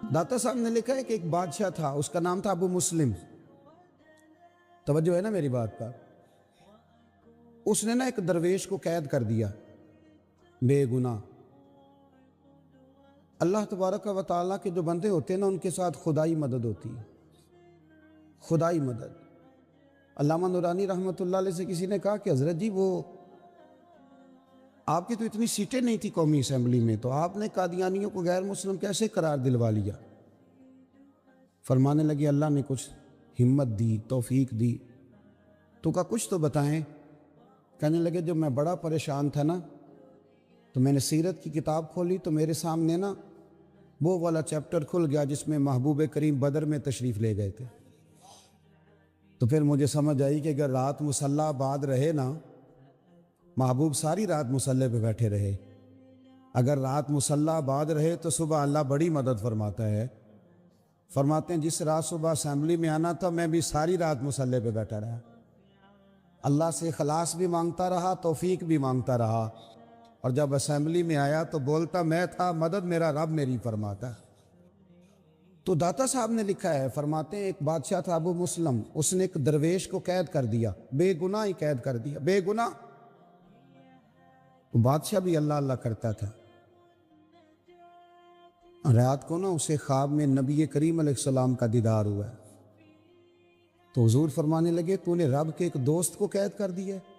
داتا صاحب نے لکھا ہے کہ ایک بادشاہ تھا، اس کا نام تھا ابو مسلم۔ توجہ ہے نا میری بات پر؟ اس نے نا ایک درویش کو قید کر دیا بے گناہ۔ اللہ تبارک و تعالیٰ کے جو بندے ہوتے ہیں نا، ان کے ساتھ خدائی مدد ہوتی ہے، خدائی مدد۔ علامہ نورانی رحمۃ اللہ علیہ سے کسی نے کہا کہ حضرت جی، وہ آپ کی تو اتنی سیٹیں نہیں تھی قومی اسمبلی میں، تو آپ نے قادیانیوں کو غیر مسلم کیسے قرار دلوا لیا؟ فرمانے لگے اللہ نے کچھ ہمت دی، توفیق دی، تو کہا کچھ تو بتائیں۔ کہنے لگے جب میں بڑا پریشان تھا نا، تو میں نے سیرت کی کتاب کھولی تو میرے سامنے نا وہ والا چیپٹر کھل گیا جس میں محبوب کریم بدر میں تشریف لے گئے تھے۔ تو پھر مجھے سمجھ آئی کہ اگر رات مصلی آباد رہے نا، محبوب ساری رات مصلی پہ بیٹھے رہے، اگر رات مصلی آباد رہے تو صبح اللہ بڑی مدد فرماتا ہے۔ فرماتے ہیں جس رات صبح اسمبلی میں آنا تھا، میں بھی ساری رات مصلی پہ بیٹھا رہا، اللہ سے اخلاص بھی مانگتا رہا، توفیق بھی مانگتا رہا، اور جب اسمبلی میں آیا تو بولتا میں تھا، مدد میرا رب میری فرماتا۔ تو داتا صاحب نے لکھا ہے، فرماتے ہیں ایک بادشاہ تھا ابو مسلم، اس نے ایک درویش کو قید کر دیا، بے گناہ ہی قید کر دیا، بے گناہ۔ تو بادشاہ بھی اللہ اللہ کرتا تھا۔ رات کو نا اسے خواب میں نبی کریم علیہ السلام کا دیدار ہوا ہے، تو حضور فرمانے لگے تو نے رب کے ایک دوست کو قید کر دیا ہے؟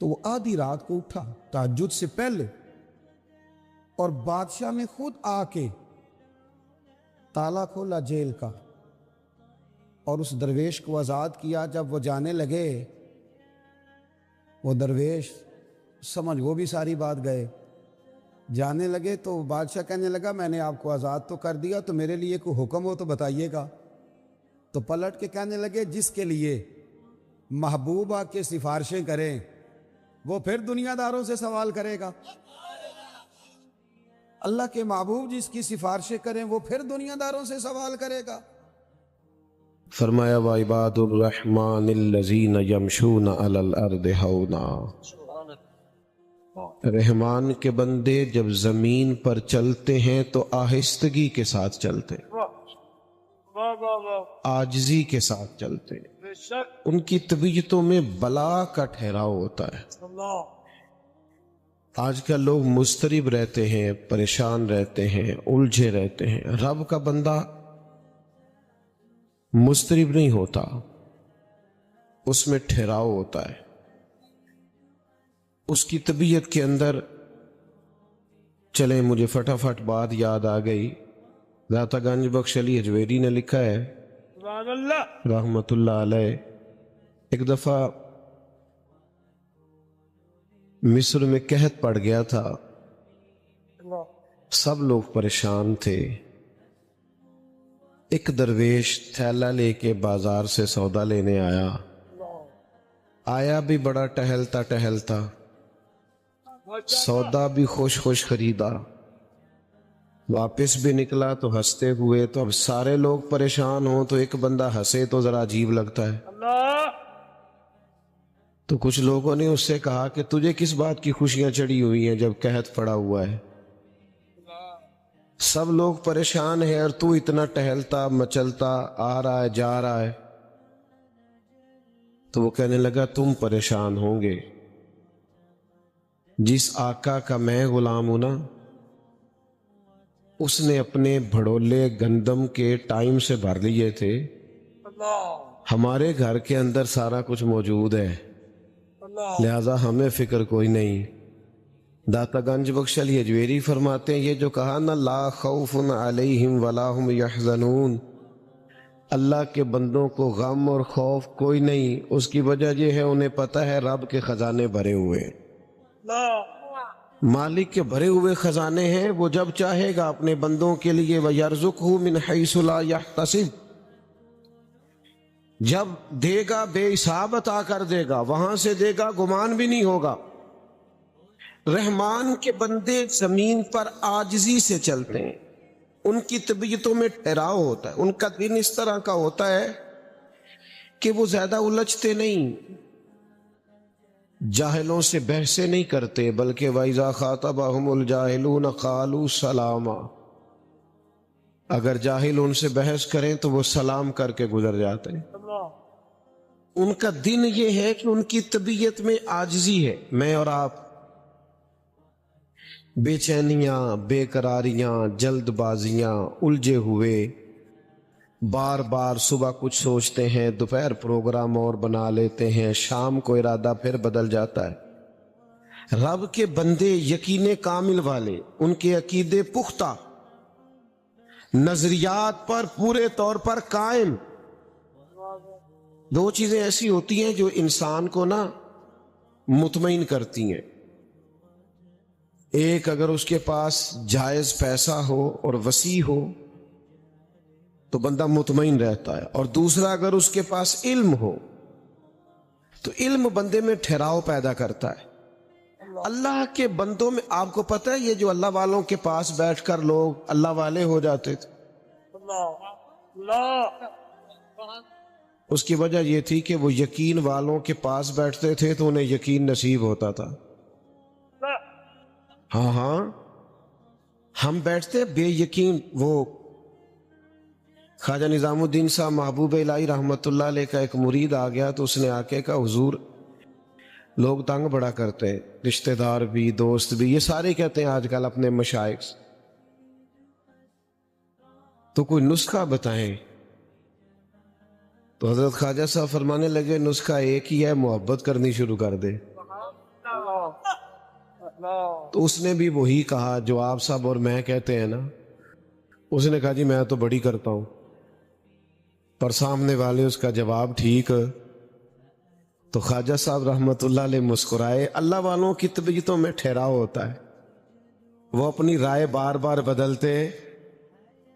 تو وہ آدھی رات کو اٹھا تہجد سے پہلے، اور بادشاہ نے خود آ کے تالا کھولا جیل کا اور اس درویش کو آزاد کیا۔ جب وہ جانے لگے، وہ درویش سمجھ وہ بھی ساری بات گئے، جانے لگے تو بادشاہ کہنے لگا میں نے آپ کو آزاد تو کر دیا، تو میرے لیے کوئی حکم ہو تو بتائیے گا۔ تو پلٹ کے کہنے لگے جس کے لیے محبوبہ کے سفارشیں کریں وہ پھر دنیا داروں سے سوال کرے گا۔ اللہ کے محبوب جس کی سفارشیں کریں وہ پھر دنیا داروں سے سوال کرے گا۔ فرمایا وعباد الرحمن الذین یمشون علی الارض ہونا، رحمان کے بندے جب زمین پر چلتے ہیں تو آہستگی کے ساتھ چلتے ہیں، عاجزی کے ساتھ چلتے ہیں، ان کی طبیعتوں میں بلا کا ٹھہراؤ ہوتا ہے۔ آج کل لوگ مضطرب رہتے ہیں، پریشان رہتے ہیں، الجھے رہتے ہیں۔ رب کا بندہ مضطرب نہیں ہوتا، اس میں ٹھہراؤ ہوتا ہے، اس کی طبیعت کے اندر۔ چلیں مجھے فٹافٹ بات یاد آ گئی، داتا گنج بخش علی حجویری نے لکھا ہے رحمت اللہ علیہ، ایک دفعہ مصر میں قحط پڑ گیا تھا، سب لوگ پریشان تھے۔ ایک درویش تھیلا لے کے بازار سے سودا لینے آیا بھی بڑا ٹہلتا ٹہلتا، سودا بھی خوش خوش خریدا، واپس بھی نکلا تو ہنستے ہوئے۔ تو اب سارے لوگ پریشان ہوں تو ایک بندہ ہنسے تو ذرا عجیب لگتا ہے۔ تو کچھ لوگوں نے اس سے کہا کہ تجھے کس بات کی خوشیاں چڑھی ہوئی ہیں جب قحط پڑا ہوا ہے؟ سب لوگ پریشان ہیں اور تو اتنا ٹہلتا مچلتا آ رہا ہے جا رہا ہے۔ تو وہ کہنے لگا تم پریشان ہوں گے، جس آقا کا میں غلام ہوں نا، اس نے اپنے بھڑولے گندم کے ٹائم سے بھر لیے تھے، ہمارے گھر کے اندر سارا کچھ موجود ہے، لہذا ہمیں فکر کوئی نہیں۔ داتا گنج بخش علی حجویری فرماتے ہیں یہ جو کہا نا لا خوف علیہم ولا هم یحزنون، اللہ کے بندوں کو غم اور خوف کوئی نہیں، اس کی وجہ یہ ہے انہیں پتہ ہے رب کے خزانے بھرے ہوئے ہیں، مالک کے بھرے ہوئے خزانے ہیں، وہ جب چاہے گا اپنے بندوں کے لیے وَيَرْزُقْهُ مِنْ حَيْثُ لَا يَحْتَسِبُ، جب دے گا بے حساب عطا کر دے گا، وہاں سے دے گا گمان بھی نہیں ہوگا۔ رحمان کے بندے زمین پر عاجزی سے چلتے ہیں، ان کی طبیعتوں میں ٹھہراؤ ہوتا ہے، ان کا دن اس طرح کا ہوتا ہے کہ وہ زیادہ الجھتے نہیں، جاہلوں سے بحثیں نہیں کرتے، بلکہ وَإِذَا خَاطَبَهُمُ الْجَاهِلُونَ قَالُوا سَلَامًا، اگر جاہل ان سے بحث کریں تو وہ سلام کر کے گزر جاتے ہیں. ان کا دن یہ ہے کہ ان کی طبیعت میں عاجزی ہے. میں اور آپ بے چینیاں، بے قراریاں، جلد بازیاں، الجھے ہوئے، بار بار صبح کچھ سوچتے ہیں، دوپہر پروگرام اور بنا لیتے ہیں، شام کو ارادہ پھر بدل جاتا ہے. رب کے بندے یقین کامل والے، ان کے عقیدے پختہ، نظریات پر پورے طور پر قائم. دو چیزیں ایسی ہوتی ہیں جو انسان کو نا مطمئن کرتی ہیں. ایک، اگر اس کے پاس جائز پیسہ ہو اور وسیع ہو تو بندہ مطمئن رہتا ہے، اور دوسرا، اگر اس کے پاس علم ہو تو علم بندے میں ٹھہراؤ پیدا کرتا ہے. اللہ کے بندوں میں آپ کو پتہ ہے یہ جو اللہ والوں کے پاس بیٹھ کر لوگ اللہ والے ہو جاتے تھے، اس کی وجہ یہ تھی کہ وہ یقین والوں کے پاس بیٹھتے تھے تو انہیں یقین نصیب ہوتا تھا. ہاں ہم بیٹھتے بے یقین. وہ خواجہ نظام الدین صاحب محبوب الہی رحمت اللہ علیہ کا ایک مرید آ گیا تو اس نے آ کے کہا حضور لوگ تنگ بڑا کرتے ہیں، رشتہ دار بھی، دوست بھی، یہ سارے کہتے ہیں آج کل اپنے مشائخ سے، تو کوئی نسخہ بتائیں. تو حضرت خواجہ صاحب فرمانے لگے نسخہ ایک ہی ہے، محبت کرنی شروع کر دے. تو اس نے بھی وہی کہا جو آپ صاحب اور میں کہتے ہیں نا. اس نے کہا جی میں تو بڑی کرتا ہوں، پر سامنے والے اس کا جواب ٹھیک. تو خواجہ صاحب رحمت اللہ علیہ مسکرائے. اللہ والوں کی طبیعتوں میں ٹھہراؤ ہوتا ہے، وہ اپنی رائے بار بار بدلتے.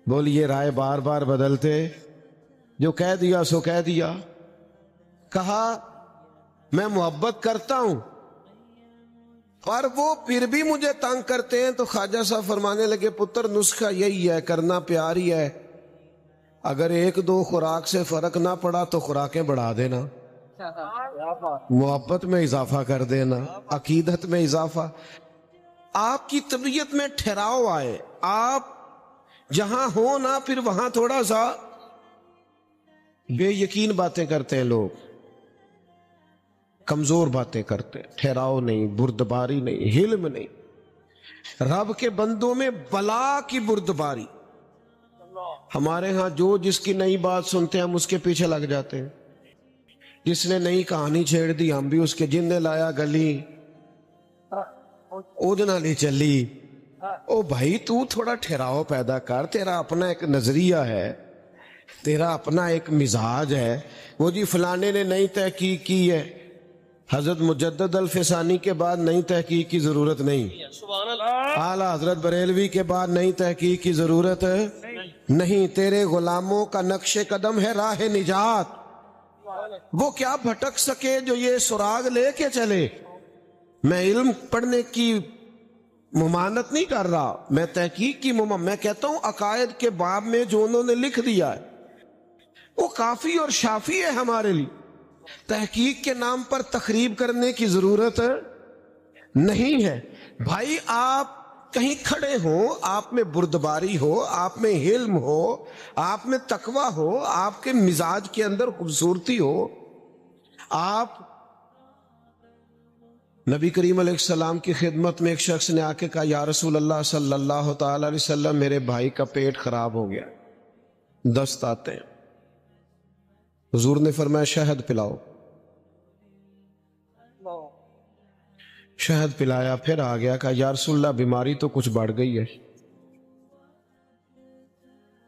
بولیے رائے بار بار بدلتے. جو کہہ دیا سو کہہ دیا. کہا میں محبت کرتا ہوں پر وہ پھر بھی مجھے تنگ کرتے ہیں. تو خواجہ صاحب فرمانے لگے پتر نسخہ یہی ہے، کرنا پیار ہی ہے. اگر ایک دو خوراک سے فرق نہ پڑا تو خوراکیں بڑھا دینا، محبت میں اضافہ کر دینا، عقیدت میں اضافہ. آپ کی طبیعت میں ٹھہراؤ آئے. آپ جہاں ہو نا پھر وہاں تھوڑا سا بے یقین باتیں کرتے ہیں لوگ، کمزور باتیں کرتے ہیں، ٹھہراؤ نہیں، بردباری نہیں، حلم نہیں. رب کے بندوں میں بلا کی بردباری. ہمارے ہاں جو جس کی نئی بات سنتے ہیں ہم اس کے پیچھے لگ جاتے ہیں. جس نے نئی کہانی چھیڑ دی ہم بھی اس کے، جن نے لایا گلی اودنا لی چلی. او بھائی تو تھوڑا ٹھہراؤ پیدا کر، تیرا اپنا ایک نظریہ ہے، تیرا اپنا ایک مزاج ہے. وہ جی فلانے نے نئی تحقیق کی ہے، حضرت مجدد الفسانی کے بعد نئی تحقیق کی ضرورت نہیں، اعلیٰ حضرت بریلوی کے بعد نئی تحقیق کی ضرورت نہیں. تیرے غلاموں کا نقش قدم ہے راہ نجات. وہ کیا بھٹک سکے جو یہ سراغ لے کے چلے. میں علم پڑھنے کی ممانت نہیں کر رہا، میں تحقیق کی میں کہتا ہوں عقائد کے باب میں جو انہوں نے لکھ دیا ہے وہ کافی اور شافی ہے ہمارے لیے. تحقیق کے نام پر تخریب کرنے کی ضرورت نہیں ہے. بھائی آپ کہیں کھڑے ہوں، آپ میں بردباری ہو، آپ میں حلم ہو، آپ میں تقوی ہو، آپ کے مزاج کے اندر خوبصورتی ہو. آپ نبی کریم علیہ السلام کی خدمت میں ایک شخص نے آ کے کہا یا رسول اللہ صلی اللہ تعالی علیہ وسلم میرے بھائی کا پیٹ خراب ہو گیا، دست آتے ہیں. حضور نے فرمایا شہد پلاؤ. شہد پلایا، پھر آ گیا کہا یا رسول اللہ بیماری تو کچھ بڑھ گئی ہے.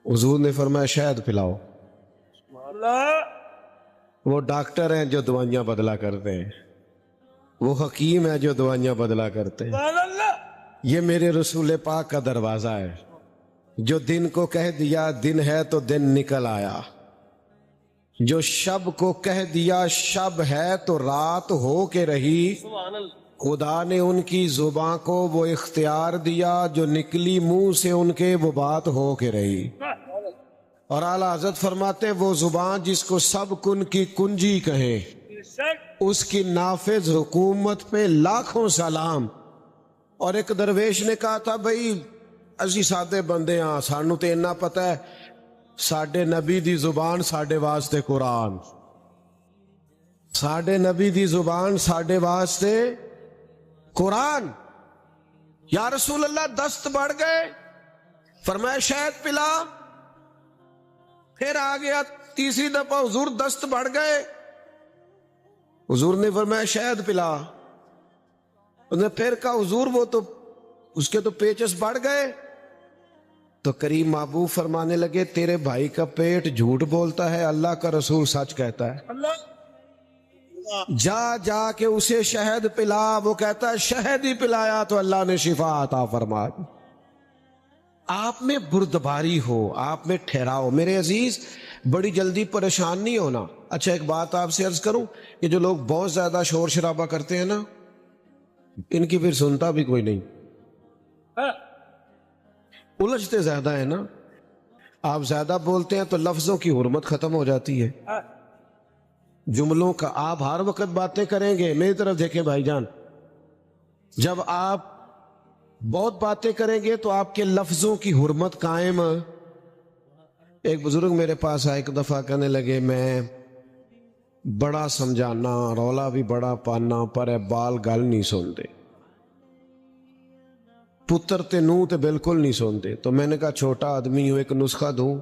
حضور نے فرمایا شہد پلاؤ. وہ ڈاکٹر ہیں جو دوائیاں بدلا کرتے ہیں، وہ حکیم ہے جو دوائیاں بدلا کرتے ہیں. یہ میرے رسول پاک کا دروازہ ہے. جو دن کو کہہ دیا دن ہے تو دن نکل آیا، جو شب کو کہہ دیا شب ہے تو رات ہو کے رہی. خدا نے ان کی زبان کو وہ اختیار دیا، جو نکلی منہ سے ان کے وہ بات ہو کے رہی. اور اعلیٰ حضرت فرماتے وہ زبان جس کو سب کن کی کنجی کہے، اس کی نافذ حکومت پہ لاکھوں سلام. اور ایک درویش نے کہا تھا بھئی ਅਸੀਂ ਸਾਦੇ ਬੰਦੇ ਹਾਂ, ਸਾਨੂੰ ਤੇ ਇੰਨਾ ਪਤਾ ਹੈ ਸਾਡੇ ਨਬੀ ਦੀ ਜ਼ੁਬਾਨ ਸਾਡੇ ਵਾਸਤੇ ਕੁਰਾਨ, ਸਾਡੇ نبی دی زبان ساڈے واسطے قرآن. یا رسول اللہ دست بڑھ گئے، فرمایا شہد پلا. پھر آ گیا تیسری دفعہ، حضور دست بڑھ گئے، حضور نے فرمایا شہد پلا. انہوں نے پھر کہا حضور وہ تو اس کے تو پیچس بڑھ گئے. تو کریم محبوب فرمانے لگے تیرے بھائی کا پیٹ جھوٹ بولتا ہے، اللہ کا رسول سچ کہتا ہے. جا جا کے اسے شہد پلا. وہ کہتا ہے شہد ہی پلایا تو اللہ نے شفا عطا فرما دی. آپ میں بردباری ہو، آپ میں ٹھہراؤ. میرے عزیز بڑی جلدی پریشان نہیں ہونا. اچھا ایک بات آپ سے عرض کروں، یہ جو لوگ بہت زیادہ شور شرابہ کرتے ہیں نا، ان کی پھر سنتا بھی کوئی نہیں، الجھتے زیادہ ہیں نا. آپ زیادہ بولتے ہیں تو لفظوں کی حرمت ختم ہو جاتی ہے، جملوں کا. آپ ہر وقت باتیں کریں گے، میری طرف دیکھیں بھائی جان، جب آپ بہت باتیں کریں گے تو آپ کے لفظوں کی حرمت قائم. ایک بزرگ میرے پاس آئے ایک دفعہ، کہنے لگے میں بڑا سمجھانا، رولا بھی بڑا پانا، پر اے بال گل نہیں سنتے، پتر تے نو تے بالکل نہیں سنتے. تو میں نے کہا چھوٹا آدمی ہوں، ایک نسخہ دوں؟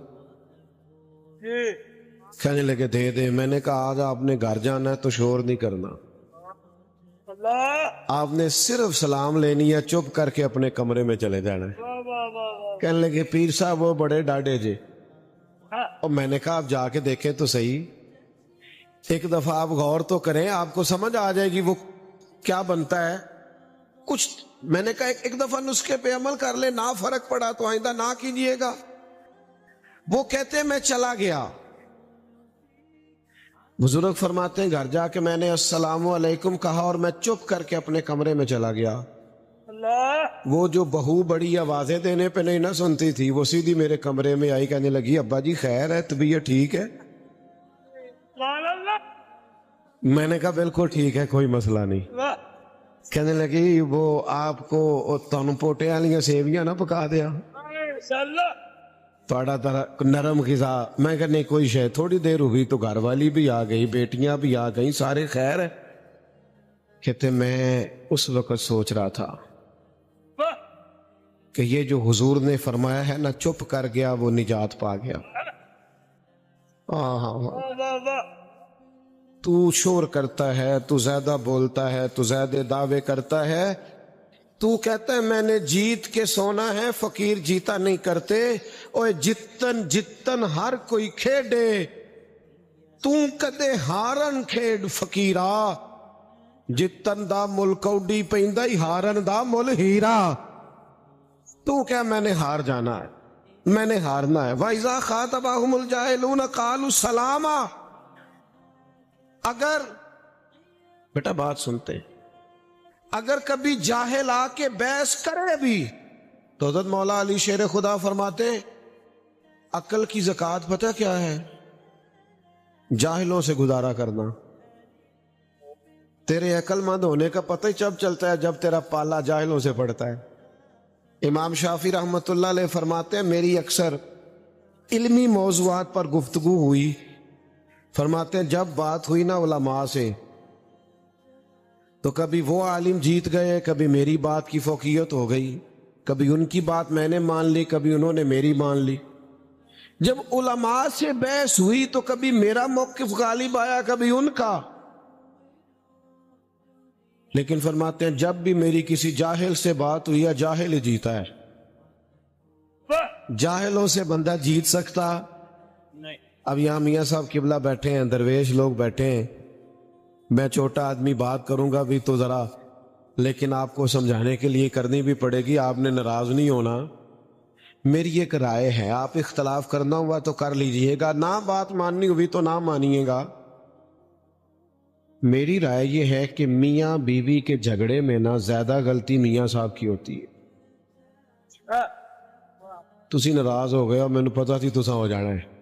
کہنے لگے دے دے. میں نے کہا آج آپ نے گھر جانا ہے تو شور نہیں کرنا، آپ نے صرف سلام لینی ہے، چپ کر کے اپنے کمرے میں چلے جانا ہے. کہنے لگے پیر صاحب وہ بڑے ڈاڈے جے. اور میں نے کہا آپ جا کے دیکھیں تو صحیح، ایک دفعہ آپ غور تو کریں، آپ کو سمجھ آ جائے گی وہ کیا بنتا ہے کچھ. میں نے کہا ایک دفعہ نسخے پہ عمل کر لے، نہ فرق پڑا تو آئندہ نہ کیجئے گا. وہ کہتے میں چلا گیا. بزرگ فرماتے ہیں گھر جا کے میں نے السلام علیکم کہا اور میں چپ کر کے اپنے کمرے میں چلا گیا. وہ جو بہو بڑی آوازیں دینے پہ نہیں نہ سنتی تھی، وہ سیدھی میرے کمرے میں آئی، کہنے لگی ابا جی خیر ہے، طبیعت ٹھیک ہے؟ میں نے کہا بالکل ٹھیک ہے، کوئی مسئلہ نہیں. کہنے لگی وہ آپ کو تانوں پوٹے والیاں سیویاں نہ پکا دیا، تھوڑا نرم غذا. میں کہا نہیں کوئی شے. تھوڑی دیر ہوئی تو گھر والی بھی آ گئی، بیٹیاں بھی آ گئیں، سارے خیر ہے. کہتے میں اس وقت سوچ رہا تھا کہ یہ جو حضور نے فرمایا ہے نا چپ کر گیا وہ نجات پا گیا. تو شور کرتا ہے، تو زیادہ بولتا ہے، تو زیادہ دعوے کرتا ہے، تو کہتا ہے میں نے جیت کے سونا ہے، فقیر جیتا نہیں کرتے. اوے جتن جتن ہر کوئی کھیڈے، تو کدے ہارن کھیڈ فقیرا. جتن دا مل کوڈی پیندا ہی، ہارن دا مل ہیرا. تو کیا میں نے ہار جانا ہے، میں نے ہارنا ہے. وَإِذَا خَاطَبَهُمُ الْجَاهِلُونَ قَالُوا سَلَامًا. اگر بیٹا بات سنتے، اگر کبھی جاہل آ کے بحث کرے بھی تو حضرت مولا علی شیر خدا فرماتے ہیں عقل کی زکوٰۃ پتہ کیا ہے؟ جاہلوں سے گزارا کرنا. تیرے عقل مند ہونے کا پتہ ہی جب چلتا ہے جب تیرا پالا جاہلوں سے پڑتا ہے. امام شافعی رحمت اللہ علیہ فرماتے ہیں میری اکثر علمی موضوعات پر گفتگو ہوئی، فرماتے ہیں جب بات ہوئی نا علماء سے تو کبھی وہ عالم جیت گئے، کبھی میری بات کی فوقیت ہو گئی، کبھی ان کی بات میں نے مان لی، کبھی انہوں نے میری مان لی. جب علماء سے بحث ہوئی تو کبھی میرا موقف غالب آیا، کبھی ان کا. لیکن فرماتے ہیں جب بھی میری کسی جاہل سے بات ہوئی ہے، جاہل ہی جیتا ہے. جاہلوں سے بندہ جیت سکتا نہیں. اب یہاں میاں صاحب قبلہ بیٹھے ہیں، درویش لوگ بیٹھے ہیں، میں چھوٹا آدمی بات کروں گا بھی تو ذرا، لیکن آپ کو سمجھانے کے لیے کرنی بھی پڑے گی، آپ نے ناراض نہیں ہونا. میری ایک رائے ہے، آپ اختلاف کرنا ہوا تو کر لیجئے گا، نہ بات ماننی ہوئی تو نہ مانیے گا. میری رائے یہ ہے کہ میاں بیوی کے جھگڑے میں نہ زیادہ غلطی میاں صاحب کی ہوتی ہے. تسی ناراض ہو گئے اور میں نے پتا تھی تسا ہو جانا ہے.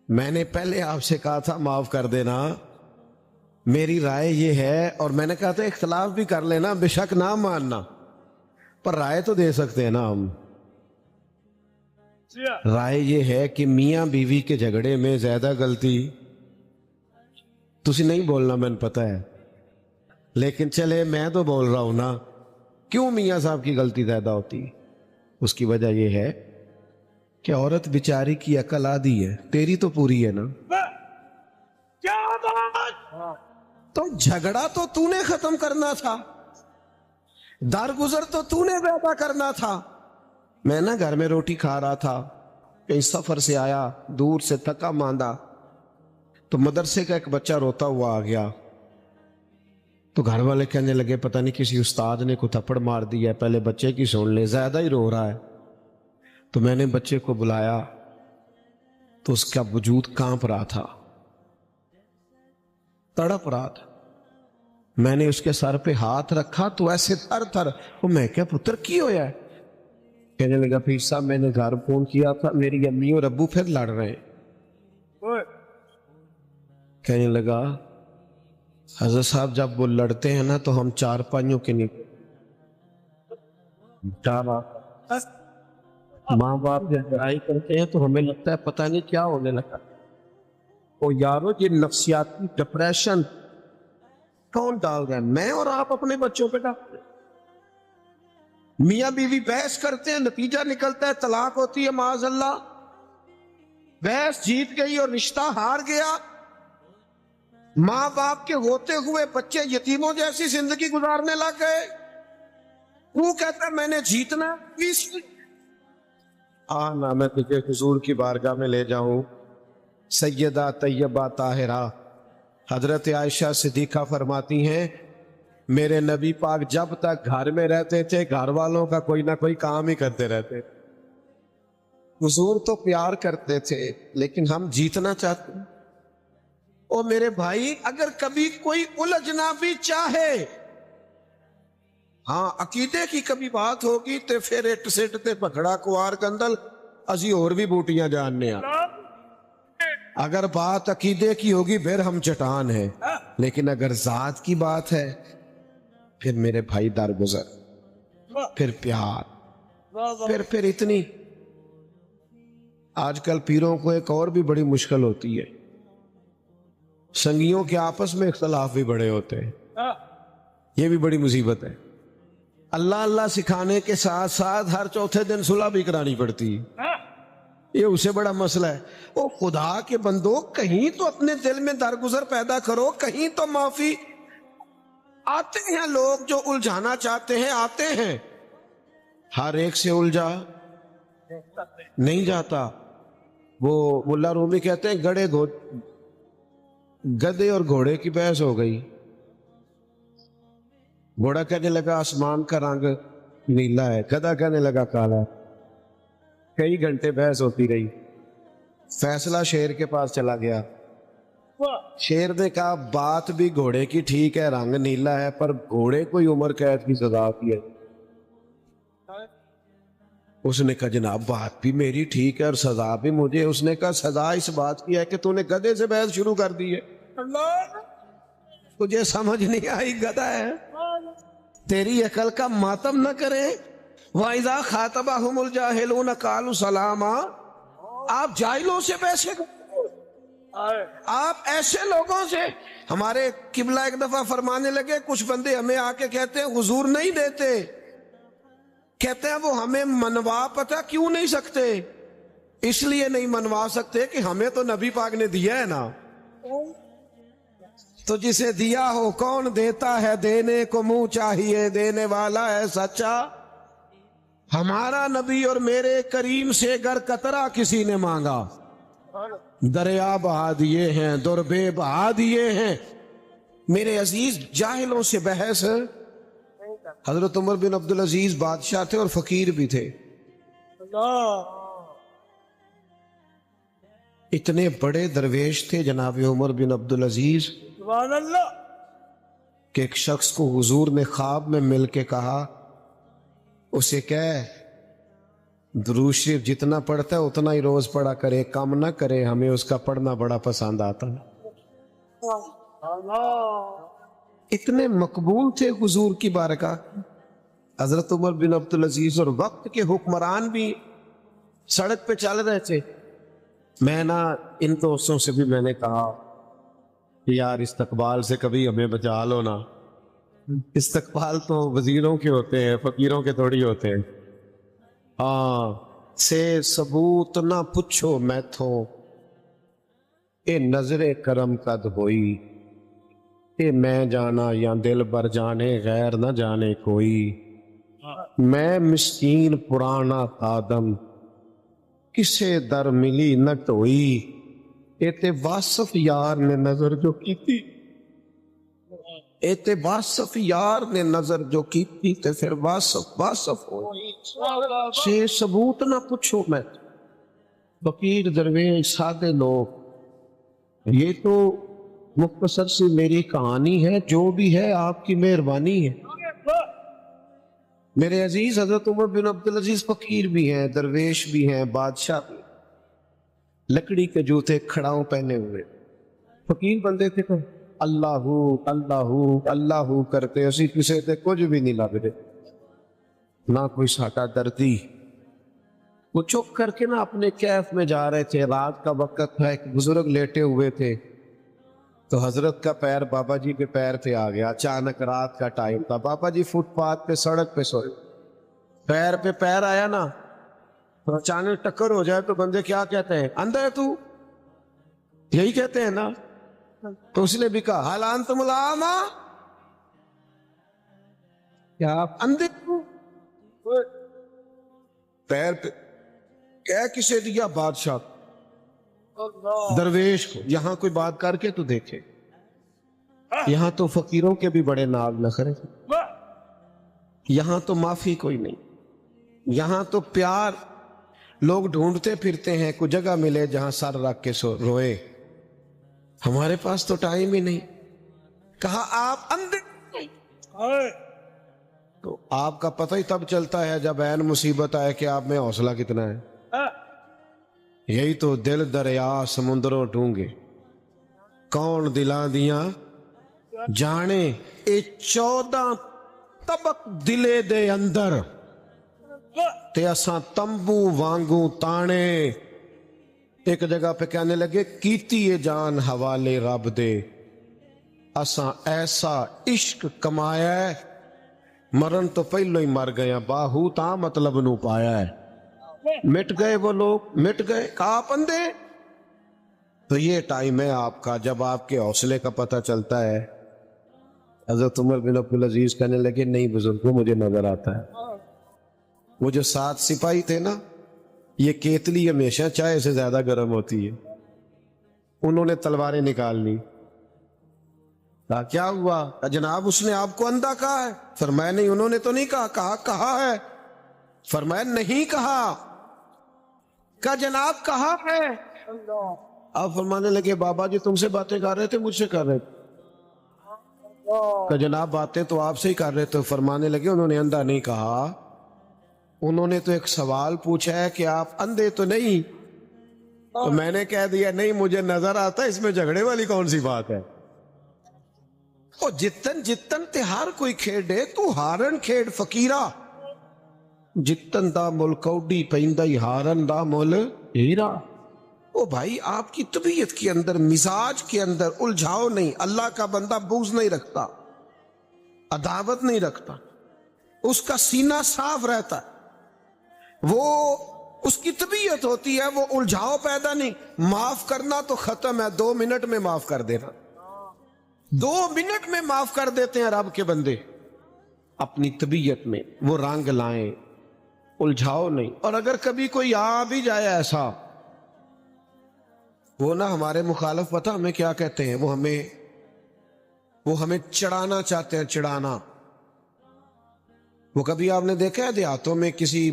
میں نے پہلے آپ سے کہا تھا معاف کر دینا. میری رائے یہ ہے، اور میں نے کہا تھا اختلاف بھی کر لینا، بے شک نہ ماننا، پر رائے تو دے سکتے ہیں نا ہم. رائے یہ ہے کہ میاں بیوی کے جھگڑے میں زیادہ غلطی تسی نہیں بولنا، میں نے پتا ہے، لیکن چلے میں تو بول رہا ہوں نا. کیوں میاں صاحب کی غلطی زیادہ ہوتی؟ اس کی وجہ یہ ہے کہ عورت بیچاری کی عقل آدھی ہے، تیری تو پوری ہے نا. تو جھگڑا تو نے ختم کرنا تھا، درگزر تو نے پیدا کرنا تھا. میں نا گھر میں روٹی کھا رہا تھا، کہیں سفر سے آیا، دور سے تھکا ماندہ، تو مدرسے کا ایک بچہ روتا ہوا آ گیا. تو گھر والے کہنے لگے پتہ نہیں کسی استاد نے کو تھپڑ مار دیا ہے، پہلے بچے کی سن لے، زیادہ ہی رو رہا ہے. تو میں نے بچے کو بلایا تو اس کا وجود کانپ رہا تھا، تڑپ رہا تھا. میں نے اس کے سر پہ ہاتھ رکھا تو ایسے تھر تھر. وہ میں کیا پتر کی ہویا ہے؟ کہنے لگا پیر صاحب میں نے گھر فون کیا تھا، میری امی اور ابو پھر لڑ رہے ہیں. کہنے لگا حضرت صاحب جب وہ لڑتے ہیں نا تو ہم چار پائیوں کے نیچے ماں باپ جب لڑائی کرتے ہیں تو ہمیں لگتا ہے پتہ نہیں کیا ہونے لگا. او یارو یہ نفسیاتی ڈپریشن کون ڈال رہا ہے؟ میں اور آپ اپنے بچوں پہ ڈال رہے ہیں. میاں بیوی بحث کرتے ہیں، نتیجہ نکلتا ہے طلاق ہوتی ہے معاذ اللہ. بحث جیت گئی اور رشتہ ہار گیا. ماں باپ کے ہوتے ہوئے بچے یتیموں جیسی زندگی گزارنے لگ گئے. وہ کہتا ہے میں نے جیتنا. آنا میں تجھے حضور کی بارگاہ میں لے جاؤں. سیدہ طیبہ طاہرہ حضرت عائشہ صدیقہ فرماتی ہیں میرے نبی پاک جب تک گھر میں رہتے تھے گھر والوں کا کوئی نہ کوئی کام ہی کرتے رہتے. حضور تو پیار کرتے تھے لیکن ہم جیتنا چاہتے ہیں. او میرے بھائی اگر کبھی کوئی الجھنا بھی چاہے، ہاں عقیدے کی کبھی بات ہوگی تے پھر اٹ سٹ تے پکڑا کوار کندل ازی اور بھی بوٹیاں جاننے آ. اگر بات عقیدے کی ہوگی پھر ہم چٹان ہیں، لیکن اگر ذات کی بات ہے پھر میرے بھائی درگزر، پھر پیار، پھر اتنی. آج کل پیروں کو ایک اور بھی بڑی مشکل ہوتی ہے، سنگیوں کے آپس میں اختلاف بھی بڑے ہوتے ہیں. یہ بھی بڑی مصیبت ہے. اللہ اللہ سکھانے کے ساتھ ساتھ ہر چوتھے دن صلح بھی کرانی پڑتی ہے. یہ اسے بڑا مسئلہ ہے. او خدا کے بندو کہیں تو اپنے دل میں درگزر پیدا کرو، کہیں تو معافی. آتے ہیں لوگ جو الجھانا چاہتے ہیں، آتے ہیں، ہر ایک سے الجھا نہیں جاتا. وہ ملا رومی کہتے ہیں گدے اور گھوڑے کی بحث ہو گئی. گھوڑا کہنے لگا آسمان کا رنگ نیلا ہے، گدھا کہنے لگا کالا. کئی گھنٹے بحث ہوتی رہی، فیصلہ شیر کے پاس چلا گیا. شیر نے کہا بات بھی گھوڑے کی ٹھیک ہے، رنگ نیلا ہے، پر گھوڑے کو ہی عمر قید کی سزا ہوتی ہے. اس نے کہا جناب بات بھی میری ٹھیک ہے اور سزا بھی مجھے. اس نے کہا سزا اس بات کی ہے کہ تو نے گدھے سے بحث شروع کر دی ہے. تجھے سمجھ نہیں آئی، گدھا ہے، تیری عقل کا ماتم نہ کرے. وَإِذَا خَاطَبَهُمُ الْجَاهِلُونَ قَالُوا سَلَامًا. آپ جاہلوں سے بحثیں کرتے، آپ ایسے لوگوں سے. ہمارے قبلہ ایک دفعہ فرمانے لگے کچھ بندے ہمیں آ کے کہتے ہیں حضور نہیں دیتے، کہتے ہیں وہ ہمیں منوا پتہ کیوں نہیں سکتے؟ اس لیے نہیں منوا سکتے کہ ہمیں تو نبی پاک نے دیا ہے نا. تو جسے دیا ہو کون دیتا ہے، دینے کو منہ چاہیے، دینے والا ہے سچا. ہمارا نبی اور میرے کریم سے گر قطرہ کسی نے مانگا، دریا بہا دیے ہیں، دربے بہا دیے ہیں. میرے عزیز جاہلوں سے بحث. حضرت عمر بن عبدالعزیز بادشاہ تھے اور فقیر بھی تھے. اتنے بڑے درویش تھے جناب عمر بن عبدالعزیز کہ ایک شخص کو حضور نے خواب میں مل کے کہا اسے کہے درود شریف جتنا پڑھتا ہے اتنا ہی روز پڑھا کرے، کم نہ کرے، ہمیں اس کا پڑھنا بڑا پسند آتا ہے. اتنے مقبول تھے حضور کی بارگاہ. حضرت عمر بن عبدالعزیز اور وقت کے حکمران بھی سڑک پہ چل رہے تھے. میں نا ان دوستوں سے بھی میں نے کہا کہ یار استقبال سے کبھی ہمیں بچا لو نا. استقبال تو وزیروں کے ہوتے ہیں, فقیروں کے تھوڑی ہوتے ہیں. ہاں سے ثبوت نہ پوچھو میں تھو, اے نظر کرم قد ہوئی, اے میں جانا یا دل بر جانے غیر نہ جانے کوئی. میں مسکین پرانا آدم کسے در ملی نہ ٹوئی, اے تے واصف یار نے نظر جو کی تھی, اے تے واصف یار نے نظر جو کی تھی تے پھر واصف ہو. سے ثبوت نہ پوچھو میں, فقیر درویش سادے لوگ, یہ تو مختصر سی میری کہانی ہے, جو بھی ہے آپ کی مہربانی ہے. میرے عزیز حضرت عمر بن عبدالعزیز فقیر بھی ہیں, درویش بھی ہیں, بادشاہ بھی, لکڑی کے جوتے کھڑاؤں پہنے ہوئے فقیر بندے تھے. کہ اللہ اللہ اللہ کرتے اسی کسے تے کچھ بھی نہیں لگ رہے, نہ کوئی ساٹا دردی. وہ چپ کر کے نا اپنے کیف میں جا رہے تھے. رات کا وقت تھا, ایک بزرگ لیٹے ہوئے تھے, تو حضرت کا پیر بابا جی کے پیر پہ آ گیا. اچانک رات کا ٹائم تھا, بابا جی فٹ پاتھ پہ سڑک پہ سوئے, پیر پہ پیر آیا نا, تو اچانک ٹکر ہو جائے تو بندے کیا کہتے ہیں, اندھا ہے تو, یہی کہتے ہیں نا. تو اس نے بھی کہا حال انتم العاما, کیا آپ اندھے ہو؟ پیر پہ کہہ کسے دیا, بادشاہ درویش کو. یہاں کوئی بات کر کے تو دیکھے, یہاں تو فقیروں کے بھی بڑے ناگ نخرے, یہاں تو معافی کوئی نہیں, یہاں تو پیار لوگ ڈھونڈتے پھرتے ہیں, کوئی جگہ ملے جہاں سر رکھ کے روئے. ہمارے پاس تو ٹائم ہی نہیں. کہا آپ اندھے, تو آپ کا پتہ ہی تب چلتا ہے جب عین مصیبت آئے کہ آپ میں حوصلہ کتنا ہے. یہی تو دل دریا سمندروں ڈونگے, کون دلاں دیاں جانے, اے 14 طبق دلے دے اندر, تے اساں تمبو وانگوں تانے. ایک جگہ پہ کہنے لگے کیتی یہ جان حوالے رب دے, اساں ایسا عشق کمایا ہے, مرن تو پہلو ہی مر گیا, باہو تا مطلب نو پایا ہے. مٹ گئے وہ لوگ, مٹ گئے. کہا اندھے, تو یہ ٹائم ہے آپ کا جب آپ کے حوصلے کا پتہ چلتا ہے. حضرت عمر بن عبدالعزیز کہنے لگے نہیں بزرگوں مجھے نظر آتا ہے. وہ جو 7 سپاہی تھے نا, یہ کیتلی ہمیشہ چائے سے زیادہ گرم ہوتی ہے. انہوں نے تلواریں نکال لی. کہا کیا ہوا؟ جناب اس نے آپ کو اندھا کہا ہے. فرمایا نہیں, انہوں نے تو نہیں کہا. کہا ہے. فرمایا نہیں کہا. کہا جناب کہا ہے. آپ فرمانے لگے بابا جی تم سے باتیں کر رہے تھے مجھ سے کر رہے تھے؟ کہ جناب باتیں تو آپ سے ہی کر رہے تھے. فرمانے لگے انہوں نے اندھا نہیں کہا, انہوں نے تو ایک سوال پوچھا ہے کہ آپ اندھے تو نہیں. تو میں نے کہہ دیا نہیں مجھے نظر آتا ہے, اس میں جھگڑے والی کون سی بات ہے. او جتن جتن تے ہر کوئی کھیڑے, تو ہارن کھیڑ فقیرہ, جتن دا مل کوڈی پہندائی ہارن دا مل ہیرا. او بھائی آپ کی طبیعت کے اندر, مزاج کے اندر الجھاؤ نہیں. اللہ کا بندہ بغض نہیں رکھتا, عداوت نہیں رکھتا, اس کا سینہ صاف رہتا ہے. وہ اس کی طبیعت ہوتی ہے, وہ الجھاؤ پیدا نہیں. معاف کرنا تو ختم ہے, 2 منٹ میں معاف کر دینا. 2 منٹ میں معاف کر دیتے ہیں رب کے بندے. اپنی طبیعت میں وہ رنگ لائیں, الجھاؤ نہیں. اور اگر کبھی کوئی آ بھی جائے ایسا, وہ نا ہمارے مخالف پتہ ہمیں کیا کہتے ہیں, وہ ہمیں چڑھانا چاہتے ہیں, چڑھانا. وہ کبھی آپ نے دیکھا ہے دیہاتوں میں کسی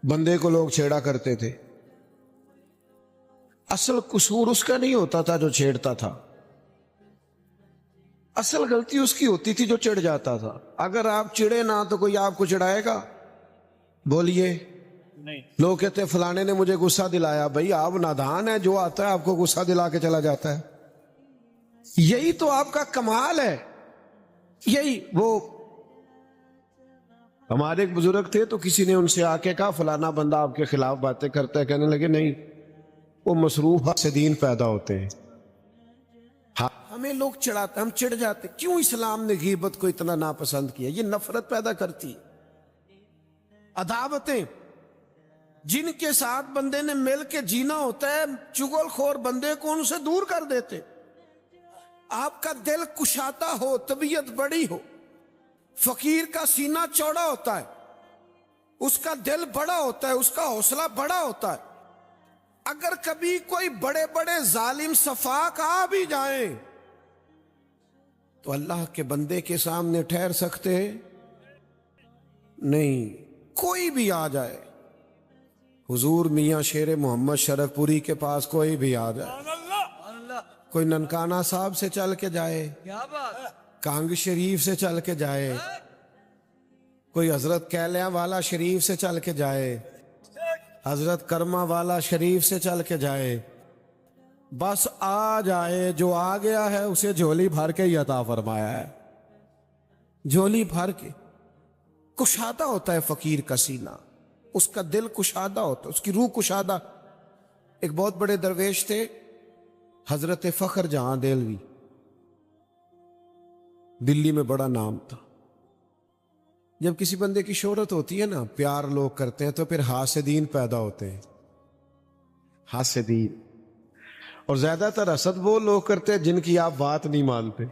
بندے کو لوگ چھیڑا کرتے تھے, اصل قصور اس کا نہیں ہوتا تھا جو چھیڑتا تھا, اصل غلطی اس کی ہوتی تھی جو چڑھ جاتا تھا. اگر آپ چڑھے نہ تو کوئی آپ کو چڑھائے گا؟ بولیے نہیں. لوگ کہتے ہیں فلانے نے مجھے غصہ دلایا. بھائی آپ نادان ہیں, جو آتا ہے آپ کو غصہ دلا کے چلا جاتا ہے. یہی تو آپ کا کمال ہے. یہی وہ ہمارے ایک بزرگ تھے تو کسی نے ان سے آ کے کہا فلانا بندہ آپ کے خلاف باتیں کرتا ہے، کہنے لگے نہیں، وہ مصروف حاسدین پیدا ہوتے ہیں۔ ہمیں لوگ چڑھاتے، ہم چڑھ جاتے، کیوں اسلام نے غیبت کو اتنا ناپسند کیا؟ یہ نفرت پیدا کرتی ہے، عداوتیں۔ جن کے ساتھ بندے نے مل کے جینا ہوتا ہے، چغل خور بندے کو ان سے دور کر دیتے۔ آپ کا دل کشادہ ہو، طبیعت بڑی ہو، فقیر کا سینہ چوڑا ہوتا ہے، اس کا دل بڑا ہوتا ہے، اس کا حوصلہ بڑا ہوتا ہے۔ اگر کبھی کوئی بڑے بڑے ظالم سفاک آ بھی جائیں تو اللہ کے بندے کے سامنے ٹھہر سکتے نہیں۔ کوئی بھی آ جائے، حضور میاں شیر محمد شرف پوری کے پاس کوئی بھی آ جائے، کوئی ننکانہ صاحب سے چل کے جائے، کانگ شریف سے چل کے جائے، کوئی حضرت کیلیاں والا شریف سے چل کے جائے، حضرت کرما والا شریف سے چل کے جائے، بس آ جائے، جو آ گیا ہے اسے جھولی بھر کے ہی عطا فرمایا ہے، جھولی بھر کے۔ کشادہ ہوتا ہے فقیر کا سینہ، اس کا دل کشادہ ہوتا ہے، اس کی روح کشادہ۔ ایک بہت بڑے درویش تھے حضرت فخر جہاں دہلوی، دلی میں بڑا نام تھا۔ جب کسی بندے کی شہرت ہوتی ہے نا، پیار لوگ کرتے ہیں، تو پھر حاسدین پیدا ہوتے ہیں، حاسدین۔ اور زیادہ تر حسد وہ لوگ کرتے ہیں جن کی آپ بات نہیں مانتے۔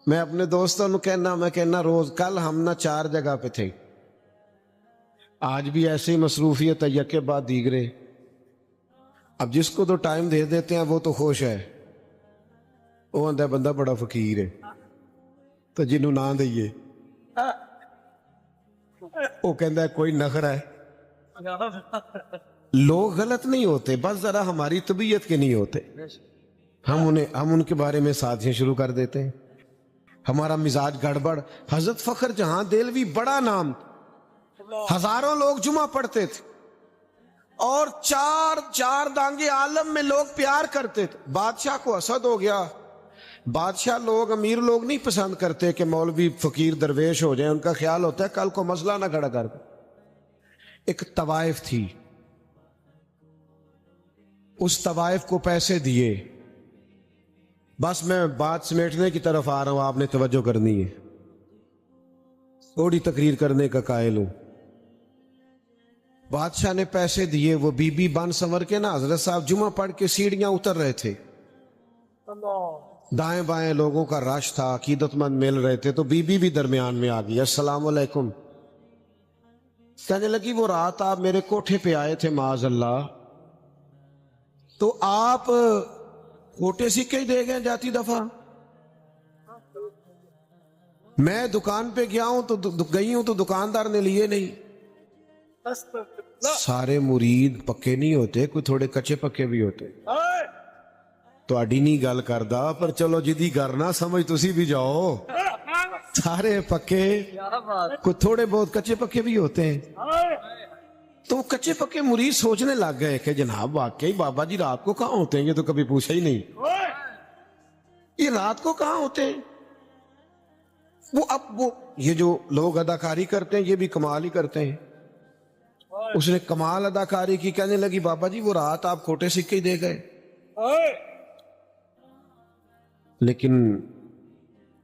میں اپنے دوستوں کو کہنا روز، کل ہم نہ 4 جگہ پہ تھے، آج بھی ایسے ہی مصروفیت ہے، یکے بعد دیگرے۔ اب جس کو تو ٹائم دے دیتے ہیں وہ تو خوش ہے، وہ آندہ بندہ بڑا فقیر ہے، تو جنہوں نہ دئیے وہ کہندہ ہے کوئی نخرہ ہے۔ لوگ غلط نہیں ہوتے، بس ذرا ہماری طبیعت کے نہیں ہوتے، ہم ان کے بارے میں سازشیں شروع کر دیتے ہیں، ہمارا مزاج گڑبڑ۔ حضرت فخر جہاں دہلوی بڑا نام، ہزاروں لوگ جمعہ پڑھتے تھے، اور چار دانگے عالم میں لوگ پیار کرتے تھے۔ بادشاہ کو حسد ہو گیا، بادشاہ لوگ، امیر لوگ نہیں پسند کرتے کہ مولوی فقیر درویش ہو جائیں، ان کا خیال ہوتا ہے کل کو مسئلہ نہ کھڑا کر دیں۔ ایک طوائف تھی، اس طوائف کو پیسے دیے، بس میں بات سمیٹنے کی طرف آ رہا ہوں، آپ نے توجہ کرنی ہے، تھوڑی تقریر کرنے کا قائل ہوں۔ بادشاہ نے پیسے دیے، وہ بی بی بن سنور کے نا حضرت صاحب جمعہ پڑھ کے سیڑھیاں اتر رہے تھے، دائیں بائیں لوگوں کا رش تھا، عقیدت مند مل رہے تھے، تو بی بی بھی درمیان میں آ گئی، السلام علیکم۔ کہنے لگی وہ رات آپ میرے کوٹھے پہ آئے تھے معاذ اللہ، تو آپ کھوٹے سکے ہی دے گئے جاتی دفعہ؟ میں دکان پہ گیا ہوں تو دکاندار نے لیے نہیں۔ سارے مرید پکے نہیں ہوتے، کوئی تھوڑے کچے پکے بھی ہوتے۔ تو اڈی نہیں گل کردا، پر چلو جدی کرنا سمجھ تسی بھی جاؤ، سارے پکے، کوئی تھوڑے بہت کچے پکے بھی ہوتے ہیں۔ تو کچے پکے مرید سوچنے لگ گئے کہ جناب واقعی بابا جی رات کو کہاں ہوتے ہیں، یہ تو کبھی پوچھا ہی نہیں، یہ رات کو کہاں ہوتے ہیں؟ وہ یہ جو لوگ اداکاری کرتے ہیں یہ بھی کمال ہی کرتے ہیں۔ اس نے کمال اداکاری کی، کہنے لگی بابا جی وہ رات آپ کھوٹے سکے ہی دے گئے، لیکن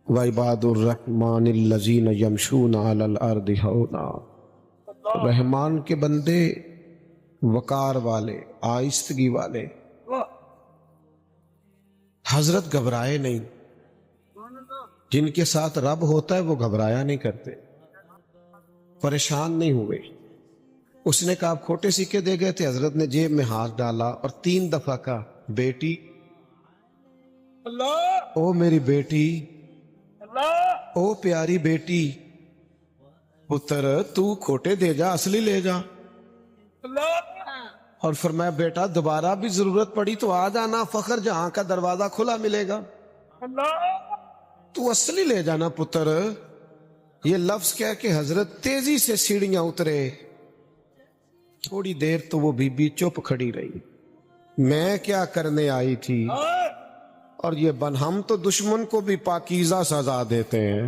وَعِبَادُ الرَّحْمَنِ الَّذِينَ يَمْشُونَ عَلَى الْأَرْضِ هَوْنًا، رحمان کے بندے وقار والے، آہستگی والے۔ حضرت گھبرائے نہیں، جن کے ساتھ رب ہوتا ہے وہ گھبرایا نہیں کرتے، پریشان نہیں ہوئے۔ اس نے کہا آپ کھوٹے سکے دے گئے تھے، حضرت نے جیب میں ہاتھ ڈالا اور 3 دفعہ کہا بیٹی، او میری بیٹی، او پیاری بیٹی، پتر تو کھوٹے دے جا اصلی لے جا۔ اور فرمایا بیٹا دوبارہ بھی ضرورت پڑی تو آ جانا، فخر جہاں کا دروازہ کھلا ملے گا، تو اصلی لے جانا پتر۔ یہ لفظ کہہ کے حضرت تیزی سے سیڑھیاں اترے۔ تھوڑی دیر تو وہ بی بی چپ کھڑی رہی، میں کیا کرنے آئی تھی؟ اور یہ ہم تو دشمن کو بھی پاکیزہ سزا دیتے ہیں،